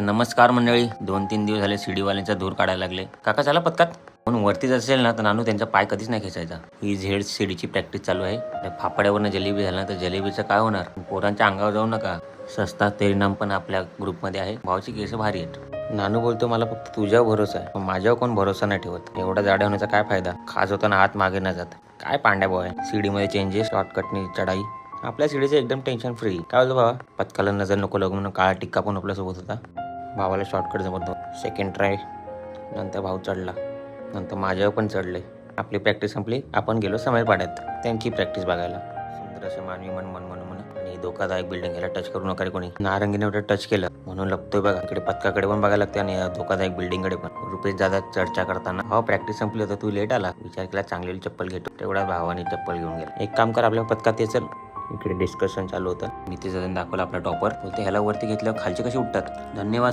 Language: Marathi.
नमस्कार मंडळी. 2-3 दिवस झाले सीडीवाल्यांचा धूर काढायला लागले. काका चला पत्कात. म्हणून वरतीच असेल ना तर नानू त्यांचा पाय कधीच नाही खेचायचा. ही झेड सीडीची प्रॅक्टिस चालू आहे. त्या फाफड्यावरनं जलेबी झाला तर जलेबीचं काय होणार? पोरांच्या अंगावर जाऊ नका. सस्ता तरी नाम पण आपल्या ग्रुपमध्ये आहे. भावाची केस भारी आहेत. नानू बोलतो मला फक्त तुझ्यावर भरोसा आहे, पण माझ्यावर कोण भरोसा नाही ठेवत. एवढा जाड्या होण्याचा काय फायदा? खाज होताना हात मागे न जात. काय पांड्या भाऊ आहे. सीडीमध्ये चेंजेस, शॉर्टकटनी चढाई. आपल्या सीडीचं एकदम टेन्शन फ्री. काय बोलतो भावा? पत्काला नजर नको लागू म्हणून काळा टिक्का पण आपल्यासोबत होता. भावाला शॉर्टकट जमत नव्हतं. सेकंड ट्राय नंतर भाऊ चढला. नंतर माझ्यावर पण चढले. आपली प्रॅक्टिस संपली. आपण गेलो समयपाड्यात त्यांची प्रॅक्टिस बघायला. सुंदर असे मानवी मन मन मन मन आणि धोकादायक बिल्डिंग. याला टच करू नका रे कोणी. नारंगीने एवढं टच केलं म्हणून लपतोय बघा. इकडे पत्काकडे पण बघायला लागते आणि धोकादायक बिल्डिंगकडे पण. रुपेश दादा चर्चा करताना, भाऊ प्रॅक्टिस संपली होतं तू लेट आला. विचार केला चांगली चप्पल घेतो. तेवढा भावाने चप्पल घेऊन गेला. एक काम कर, आपल्या पत्कात ये चल. इकडे डिस्कशन चालू होतं. नितीश दादांनी दाखवलं आपला टॉपर. बोलते ह्याला वरती घेतल्यावर खालचे कसे उठतात. धन्यवाद.